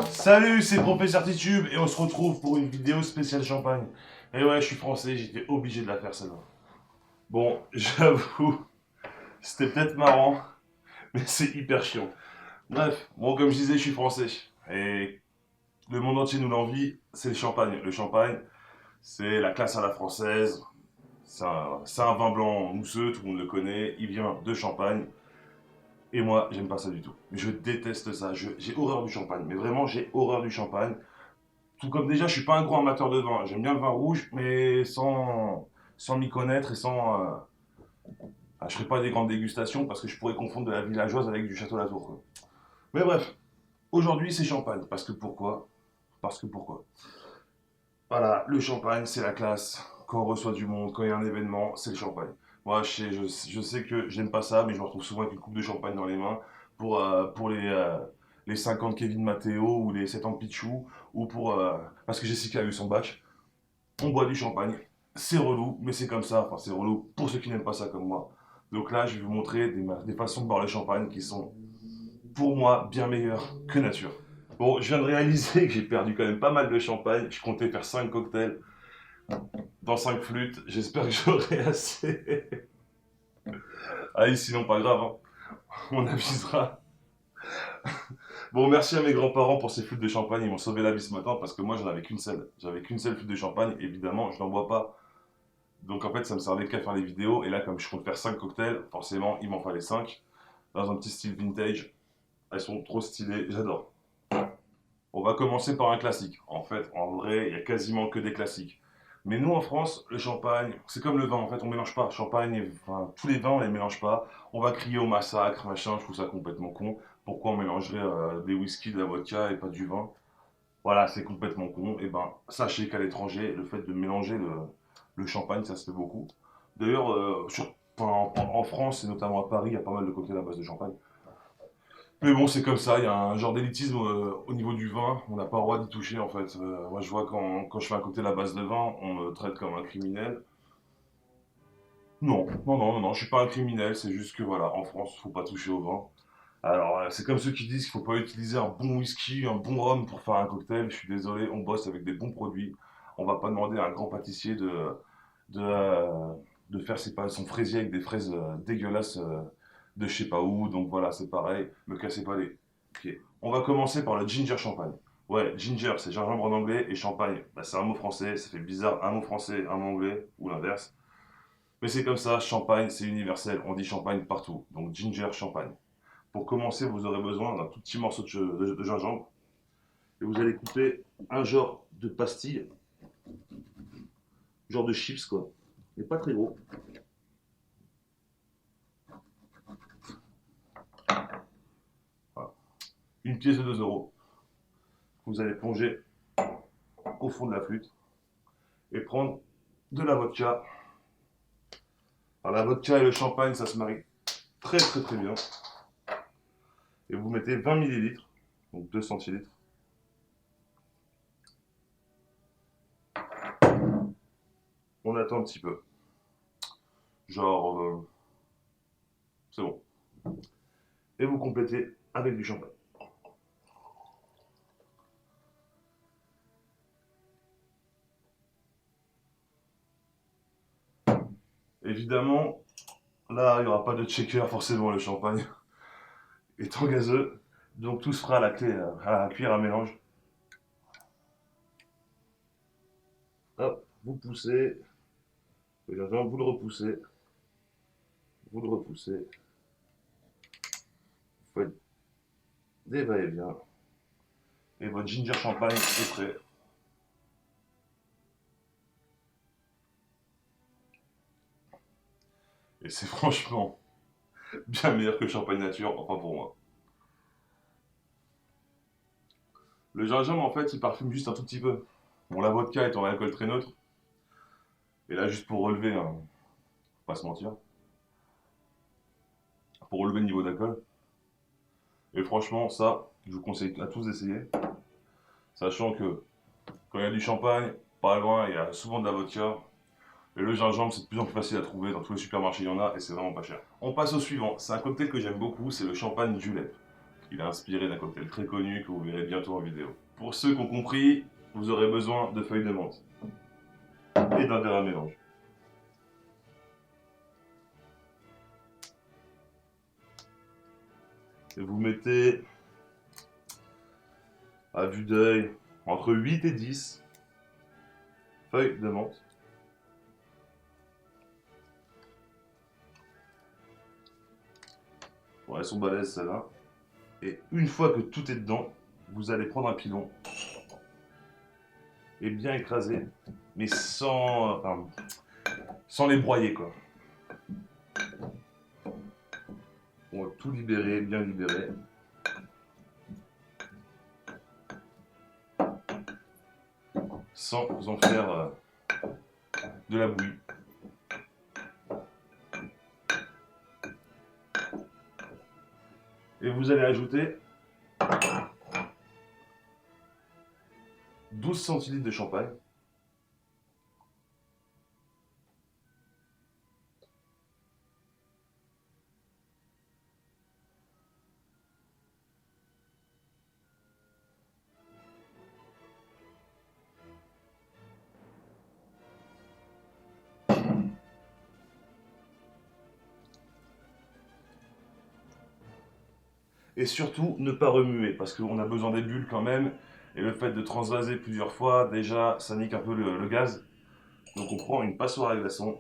Salut, c'est Professeur Titube et on se retrouve pour une vidéo spéciale champagne. Et ouais, je suis français, j'étais obligé de la faire celle-là. Bon, j'avoue, c'était peut-être marrant, mais c'est hyper chiant. Bref, bon, comme je disais, je suis français. Et le monde entier nous l'envie, c'est le champagne. Le champagne, c'est la classe à la française. C'est un vin blanc mousseux, tout le monde le connaît. Il vient de Champagne. Et moi, j'aime pas ça du tout. Je déteste ça. J'ai horreur du champagne. Mais vraiment, j'ai horreur du champagne. Tout comme déjà, je suis pas un gros amateur de vin. J'aime bien le vin rouge, mais sans m'y connaître et sans. Je ferai pas des grandes dégustations parce que je pourrais confondre de la villageoise avec du château Latour, quoi. Mais bref, aujourd'hui c'est champagne. Parce que pourquoi? Parce que pourquoi? Voilà, le champagne, c'est la classe. Quand on reçoit du monde, quand il y a un événement, c'est le champagne. Moi, je sais que j'aime pas ça, mais je me retrouve souvent avec une coupe de champagne dans les mains pour les 50 Kevin Matteo ou les 70 Pichou, ou parce que Jessica a eu son bac. On boit du champagne. C'est relou, mais c'est comme ça. Enfin, c'est relou pour ceux qui n'aiment pas ça comme moi. Donc là, je vais vous montrer des façons de boire le champagne qui sont, pour moi, bien meilleures que nature. Bon, je viens de réaliser que j'ai perdu quand même pas mal de champagne. Je comptais faire 5 cocktails dans 5 flûtes. J'espère que j'aurai assez. Allez, sinon, pas grave, hein. On avisera. Bon, merci à mes grands-parents pour ces flûtes de champagne. Ils m'ont sauvé la vie ce matin parce que moi, j'en avais qu'une seule. J'avais qu'une seule flûte de champagne. Évidemment, je n'en bois pas. Donc en fait, ça me servait qu'à faire les vidéos. Et là, comme je compte faire 5 cocktails, forcément, il m'en fallait 5. Dans un petit style vintage. Elles sont trop stylées, j'adore. On va commencer par un classique. En fait, en vrai, il y a quasiment que des classiques. Mais nous, en France, le champagne, c'est comme le vin. En fait, on mélange pas. Champagne, enfin, tous les vins, on les mélange pas. On va crier au massacre, machin. Je trouve ça complètement con. Pourquoi on mélangerait des whisky, de la vodka et pas du vin? Voilà, c'est complètement con. Et ben, sachez qu'à l'étranger, le fait de mélanger le champagne, ça se fait beaucoup. D'ailleurs, en France et notamment à Paris, il y a pas mal de cocktails à base de champagne. Mais bon, c'est comme ça, il y a un genre d'élitisme au niveau du vin, on n'a pas le droit d'y toucher en fait. Moi je vois quand je fais un cocktail à base de vin, on me traite comme un criminel. Non, non, non, non, non, je suis pas un criminel, c'est juste que voilà, en France, faut pas toucher au vin. Alors, c'est comme ceux qui disent qu'il faut pas utiliser un bon whisky, un bon rhum pour faire un cocktail. Je suis désolé, on bosse avec des bons produits. On va pas demander à un grand pâtissier de, euh, de faire son fraisier avec des fraises dégueulasses de je sais pas où. Donc voilà, c'est pareil. Me cassez pas les pieds. On va commencer par le ginger champagne. Ouais, ginger, c'est gingembre en anglais et champagne, bah, c'est un mot français. Ça fait bizarre, un mot français, un mot anglais ou l'inverse. Mais c'est comme ça, champagne, c'est universel. On dit champagne partout. Donc ginger champagne. Pour commencer, vous aurez besoin d'un tout petit morceau de gingembre. Et vous allez couper un genre de pastille, genre de chips quoi. Mais pas très gros. Voilà. Une pièce de 2 euros. Vous allez plonger au fond de la flûte et prendre de la vodka. Alors la vodka et le champagne, ça se marie très très très bien. Et vous mettez 20 millilitres, donc 2 centilitres. On attend un petit peu. Genre, c'est bon. Et vous complétez avec du champagne. Évidemment, là, il n'y aura pas de checker, forcément, le champagne étant gazeux. Donc tout se fera à la cuillère à mélange. Hop, vous poussez, vous le repoussez, vous le repoussez. Vous faites des va-et-vient. Et votre ginger champagne est prêt. Et c'est franchement bien meilleur que le champagne nature, enfin pour moi. Le gingembre, en fait, il parfume juste un tout petit peu. Bon, la vodka est en alcool très neutre. Et là, juste pour relever, hein, faut pas se mentir, pour relever le niveau d'alcool. Et franchement, ça, je vous conseille à tous d'essayer. Sachant que quand il y a du champagne, pas loin, il y a souvent de la vodka. Et le gingembre, c'est de plus en plus facile à trouver. Dans tous les supermarchés, il y en a et c'est vraiment pas cher. On passe au suivant. C'est un cocktail que j'aime beaucoup, c'est le champagne julep. Il est inspiré d'un cocktail très connu que vous verrez bientôt en vidéo. Pour ceux qui ont compris, vous aurez besoin de feuilles de menthe et d'un verre à mélange. Et vous mettez à vue d'œil entre 8 et 10 feuilles de menthe. Bon, elles sont balèzes celles-là. Et une fois que tout est dedans, vous allez prendre un pilon et bien écraser, mais sans les broyer quoi. On va tout libérer, bien libérer. Sans en faire de la bouillie. Et vous allez ajouter 12 centilitres de champagne. Et surtout, ne pas remuer, parce qu'on a besoin des bulles quand même. Et le fait de transvaser plusieurs fois, déjà, ça nique un peu le gaz. Donc on prend une passoire à glaçons,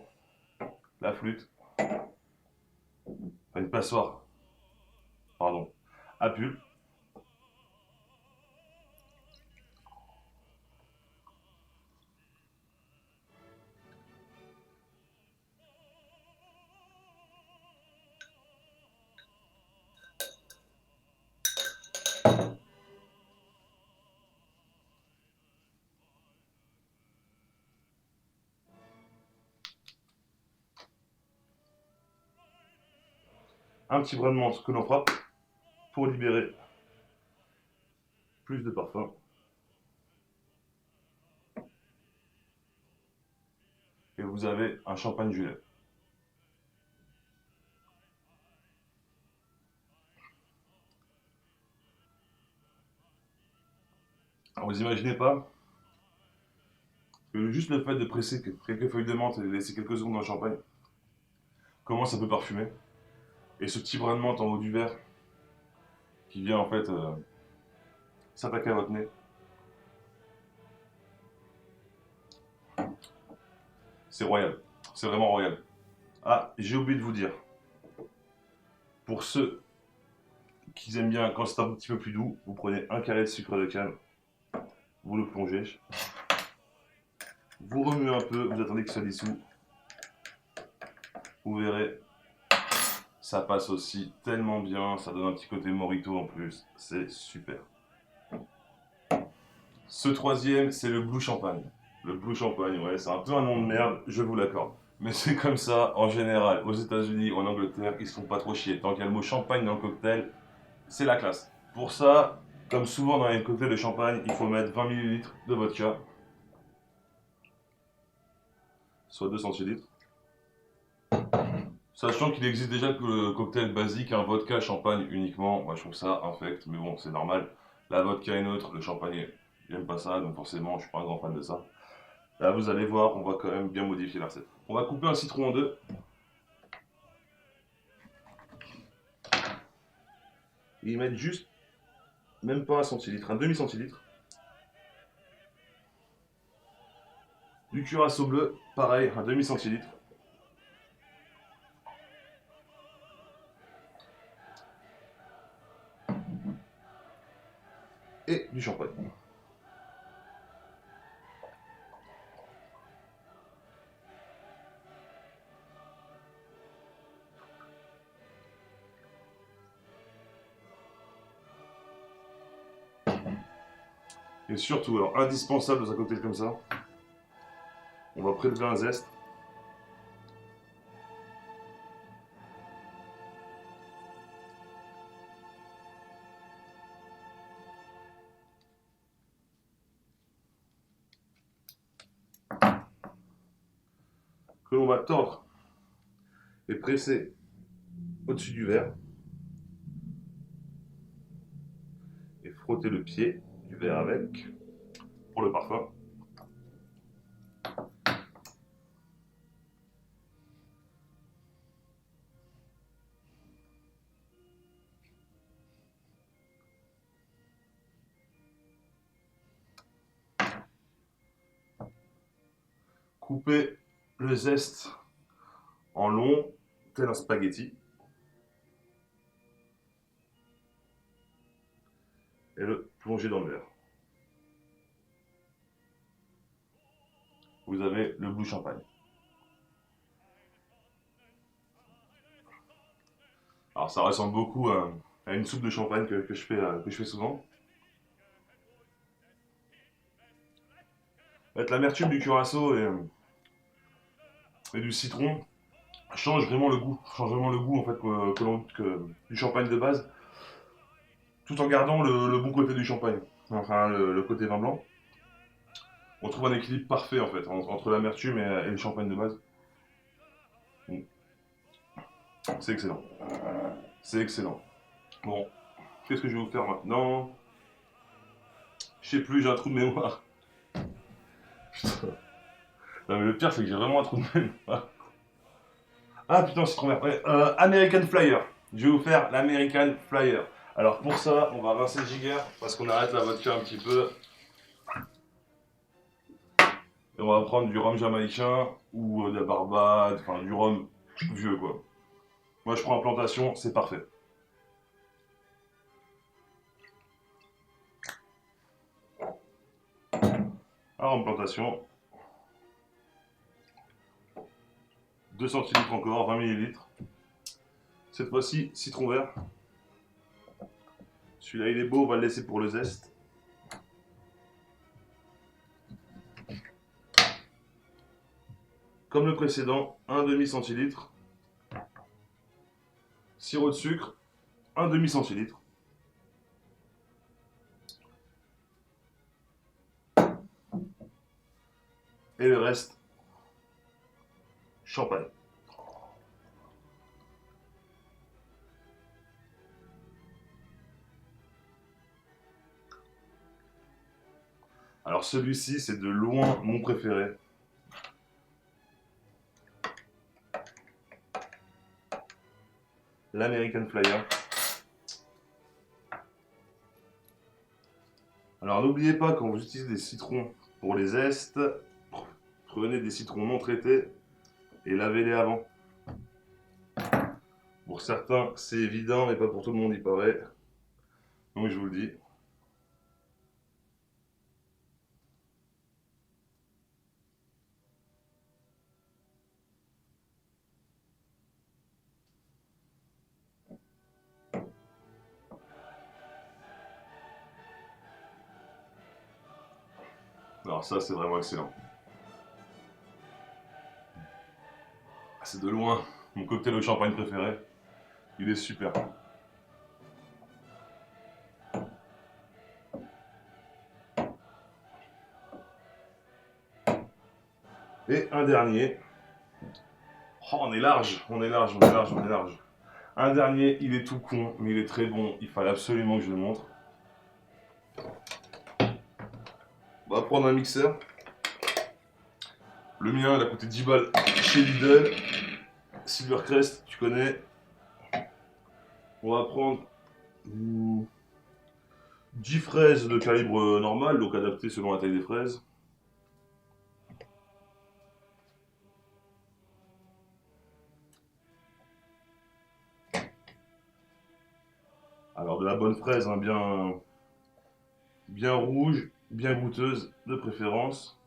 la flûte, enfin une passoire, pardon, à pulpe. Un petit brin de menthe que l'on frappe pour libérer plus de parfum. Et vous avez un champagne julep. Alors vous imaginez pas que juste le fait de presser quelques feuilles de menthe et de laisser quelques secondes dans le champagne, comment ça peut parfumer. Et ce petit brin de menthe en haut du verre qui vient en fait s'attaquer à votre nez. C'est royal. C'est vraiment royal. Ah, j'ai oublié de vous dire. Pour ceux qui aiment bien quand c'est un petit peu plus doux, vous prenez un carré de sucre de canne, vous le plongez, vous remuez un peu, vous attendez qu'il soit dissous. Vous verrez, ça passe aussi tellement bien, ça donne un petit côté mojito en plus, c'est super. Ce troisième, c'est le Blue Champagne. Le Blue Champagne, ouais, c'est un peu un nom de merde, je vous l'accorde. Mais c'est comme ça, en général, aux États-Unis ou en Angleterre, ils se font pas trop chier. Tant qu'il y a le mot champagne dans le cocktail, c'est la classe. Pour ça, comme souvent dans les cocktails de champagne, il faut mettre 20 ml de vodka, soit 2 centilitres. Sachant qu'il existe déjà que le cocktail basique, un vodka, champagne uniquement, moi je trouve ça infect, mais bon, c'est normal. La vodka est neutre, le champagne, j'aime pas ça, donc forcément, je suis pas un grand fan de ça. Là, vous allez voir, on va quand même bien modifier la recette. On va couper un citron en deux. Et y mettre juste, même pas un centilitre, un demi-centilitre. Du curaçao bleu, pareil, un demi-centilitre. Et du champagne. Et surtout, alors indispensable dans un cocktail comme ça, on va prélever un zeste. Que l'on va tordre et presser au-dessus du verre. et frotter le pied du verre avec pour le parfum. Couper le zeste en long, tel un spaghetti. Et le plonger dans le verre. Vous avez le Blue Champagne. Alors ça ressemble beaucoup à une soupe de champagne que je fais souvent. En fait, l'amertume du curaçao et du citron change vraiment le goût. Change vraiment le goût en fait du champagne de base, tout en gardant le bon côté du champagne. Enfin le côté vin blanc. On trouve un équilibre parfait en fait entre l'amertume et le champagne de base. C'est excellent. C'est excellent. Bon, qu'est-ce que je vais vous faire maintenant? Je sais plus, j'ai un trou de mémoire. Putain. Non mais le pire c'est que j'ai vraiment un trou de mémoire. Ah putain, c'est trop bien. Ouais, American Flyer. Je vais vous faire l'American Flyer. Alors pour ça, on va rincer le jigger parce qu'on arrête la vodka un petit peu. Et on va prendre du rhum jamaïcain ou de la Barbade, enfin du rhum vieux quoi. Moi je prends en plantation, c'est parfait. Alors en plantation, 2 centilitres encore, 20 millilitres. Cette fois-ci, citron vert. Celui-là il est beau, on va le laisser pour le zeste. Comme le précédent, un demi centilitre. Sirop de sucre, un demi centilitre. Et le reste, champagne. Alors celui-ci, c'est de loin mon préféré. L'American Flyer. Alors n'oubliez pas, quand vous utilisez des citrons pour les zestes, prenez des citrons non traités et lavez-les avant. Pour certains, c'est évident, mais pas pour tout le monde, il paraît. Donc je vous le dis. Alors ça, c'est vraiment excellent. C'est de loin mon cocktail au champagne préféré. Il est super. Et un dernier. Oh, on est large, on est large, on est large, on est large. Un dernier, il est tout con, mais il est très bon. Il fallait absolument que je le montre. On va prendre un mixeur. Le mien, il a coûté 10 balles chez Lidl. Silvercrest, tu connais. On va prendre 10 fraises de calibre normal, donc adapté selon la taille des fraises. Alors de la bonne fraise, hein, bien rouge, bien goûteuse de préférence.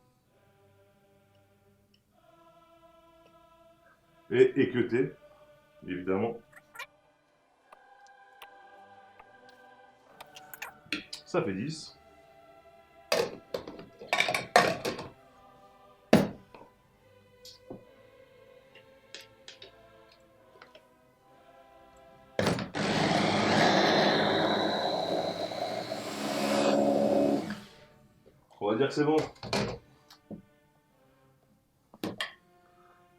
Et équeutée, évidemment. Ça fait 10. On va dire que c'est bon.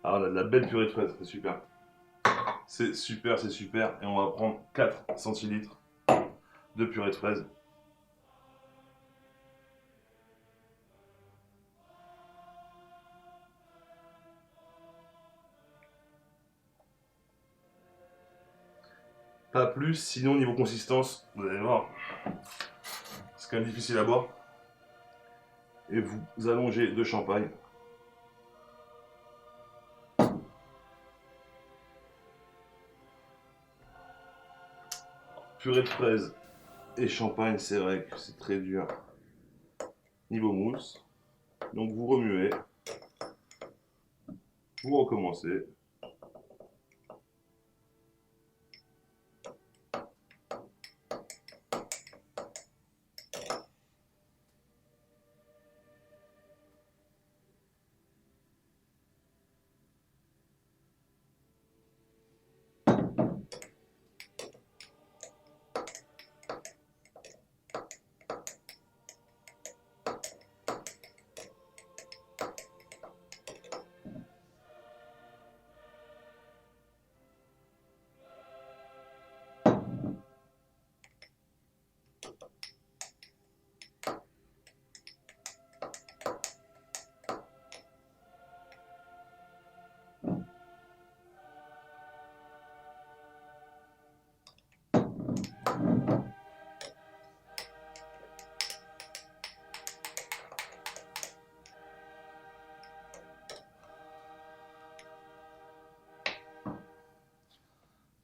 Ah, on a de la belle purée de fraises, c'est super. C'est super, c'est super. Et on va prendre 4 centilitres de purée de fraises. Pas plus, sinon niveau consistance, vous allez voir, c'est quand même difficile à boire. Et vous allongez de champagne. Purée de fraises et champagne, c'est vrai que c'est très dur. Niveau mousse. Donc vous remuez. Vous recommencez.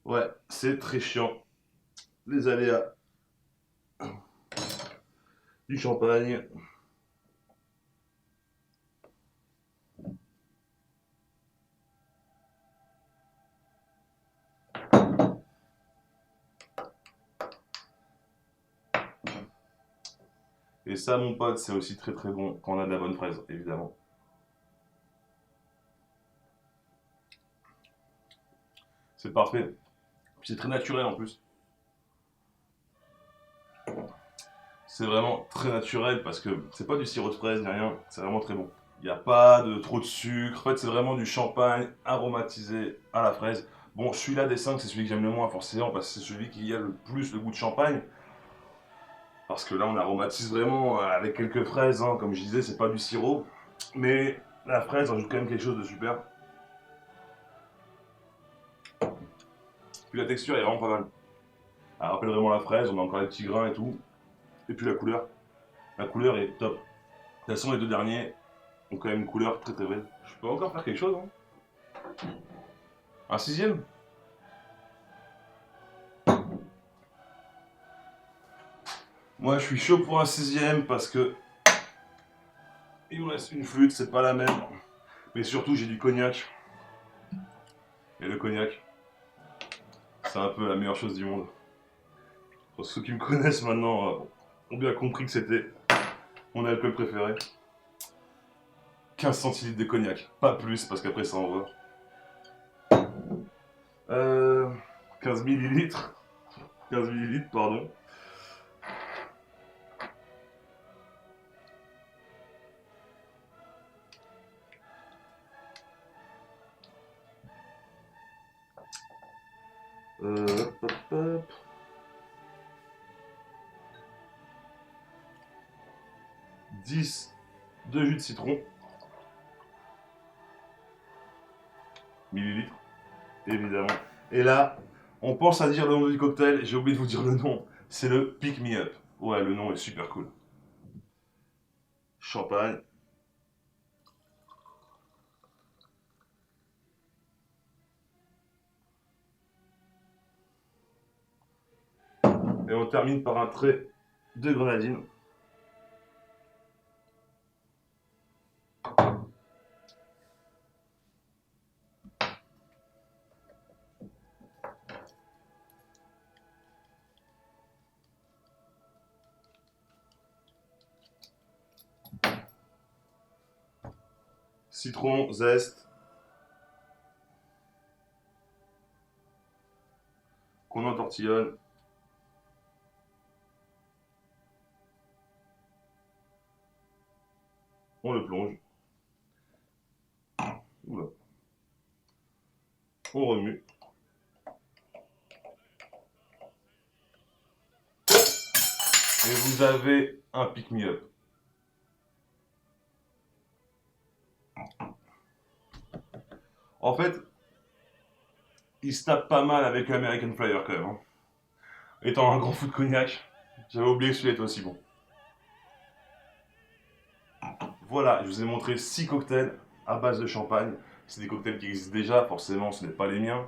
Ouais, c'est très chiant. Les aléas du champagne. Et ça, mon pote, c'est aussi très très bon quand on a de la bonne fraise, évidemment. C'est parfait. C'est très naturel en plus. C'est vraiment très naturel parce que c'est pas du sirop de fraise ni rien, c'est vraiment très bon. Il n'y a pas de trop de sucre, en fait c'est vraiment du champagne aromatisé à la fraise. Bon, celui-là des 5, c'est celui que j'aime le moins forcément parce que c'est celui qui a le plus le goût de champagne. Parce que là on aromatise vraiment avec quelques fraises, hein. Comme je disais, c'est pas du sirop. Mais la fraise rajoute quand même quelque chose de super. Puis la texture est vraiment pas mal. Elle rappelle vraiment la fraise, on a encore les petits grains et tout. Et puis la couleur. La couleur est top. De toute façon, les deux derniers ont quand même une couleur très très belle. Je peux encore faire quelque chose, hein. Un sixième? Moi, je suis chaud pour un sixième parce que il me reste une flûte, c'est pas la même. Mais surtout, j'ai du cognac. Et le cognac, c'est un peu la meilleure chose du monde. Pour ceux qui me connaissent maintenant ont bien compris que c'était mon alcool préféré. 15 centilitres de cognac, pas plus parce qu'après ça envoie. 15 millilitres. 15 millilitres, pardon. Hop, hop, hop. 10 de jus de citron. Millilitres, évidemment. Et là, on pense à dire le nom du cocktail, j'ai oublié de vous dire le nom. C'est le Pick Me Up. Ouais, le nom est super cool. Champagne. Et on termine par un trait de grenadine. Citron, zeste. Qu'on entortillonne. On le plonge. Oula. On remue. Et vous avez un Pick Me Up. En fait, il se tape pas mal avec l'American Flyer quand même, hein. Étant un grand fou de cognac, j'avais oublié que celui-là était aussi bon. Voilà, je vous ai montré 6 cocktails à base de champagne. C'est des cocktails qui existent déjà, forcément ce n'est pas les miens.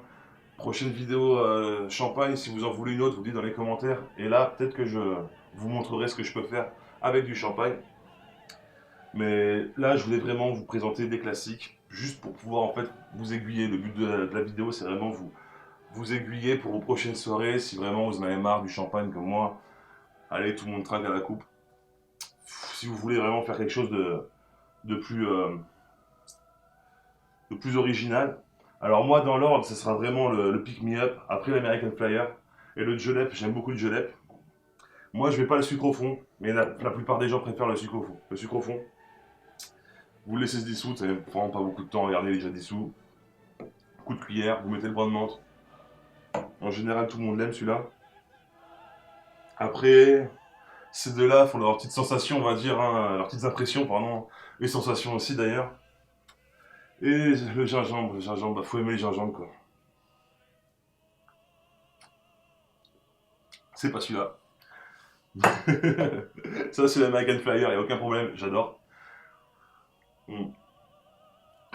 Prochaine vidéo champagne, si vous en voulez une autre, vous dites dans les commentaires. Et là, peut-être que je vous montrerai ce que je peux faire avec du champagne. Mais là, je voulais vraiment vous présenter des classiques, juste pour pouvoir en fait vous aiguiller. Le but de la vidéo, c'est vraiment vous aiguiller pour vos prochaines soirées. Si vraiment vous en avez marre du champagne comme moi, allez, tout le monde trinque à la coupe. Si vous voulez vraiment faire quelque chose de plus, euh, de plus original. Alors moi, dans l'ordre, ce sera vraiment le Pick Me Up, après l'American Flyer et le Julep. J'aime beaucoup le Julep. Moi, je ne mets pas le sucre au fond, mais la plupart des gens préfèrent le sucre au fond. Le sucre au fond, vous le laissez se dissoudre, ça ne prend pas beaucoup de temps, regardez, il est déjà dissous. Coup de cuillère, vous mettez le brin de menthe. En général, tout le monde l'aime celui-là. Après, ces deux-là font leur petite sensation, on va dire, hein, leurs petites impressions, pardon, les sensations aussi d'ailleurs. Et le gingembre, bah, faut aimer le gingembre quoi. C'est pas celui-là. Ça, c'est l'American Flyer, il a aucun problème, j'adore. Mm.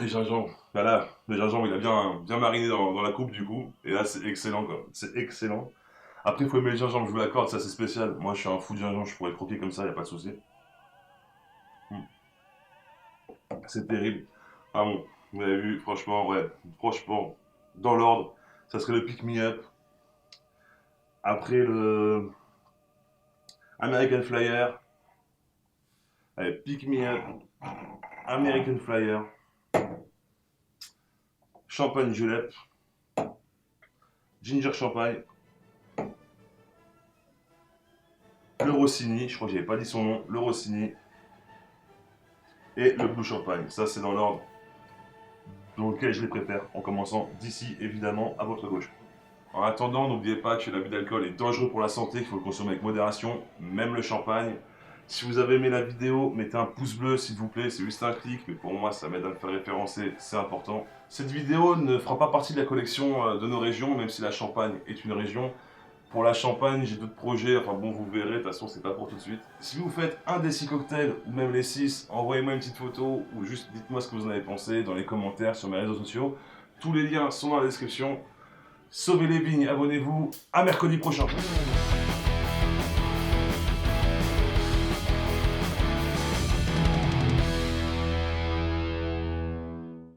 Et gingembre, bah là, le gingembre il a bien mariné dans la coupe du coup, et là c'est excellent quoi, c'est excellent. Après, il faut aimer le gingembre, je vous l'accorde, ça c'est spécial. Moi je suis un fou de gingembre, je pourrais le croquer comme ça, y a pas de souci. Mm. C'est terrible. Ah bon, vous avez vu, franchement, ouais, franchement, dans l'ordre, ça serait le Pick Me Up. Après le American Flyer, allez, Pick Me Up, American Flyer, Champagne Julep, Ginger Champagne, le Rossini, je crois que j'avais pas dit son nom, le Rossini, et le Blue Champagne. Ça, c'est dans l'ordre dans lequel je les préfère, en commençant d'ici, évidemment, à votre gauche. En attendant, n'oubliez pas que l'abus d'alcool est dangereux pour la santé, qu'il faut le consommer avec modération, même le champagne. Si vous avez aimé la vidéo, mettez un pouce bleu s'il vous plaît, c'est juste un clic, mais pour moi ça m'aide à me faire référencer, c'est important. Cette vidéo ne fera pas partie de la collection de nos régions, même si la Champagne est une région. Pour la Champagne, j'ai d'autres projets, enfin bon, vous verrez, de toute façon, c'est pas pour tout de suite. Si vous faites un des 6 cocktails, ou même les 6, envoyez-moi une petite photo, ou juste dites-moi ce que vous en avez pensé dans les commentaires sur mes réseaux sociaux. Tous les liens sont dans la description. Sauvez les vignes, abonnez-vous, à mercredi prochain.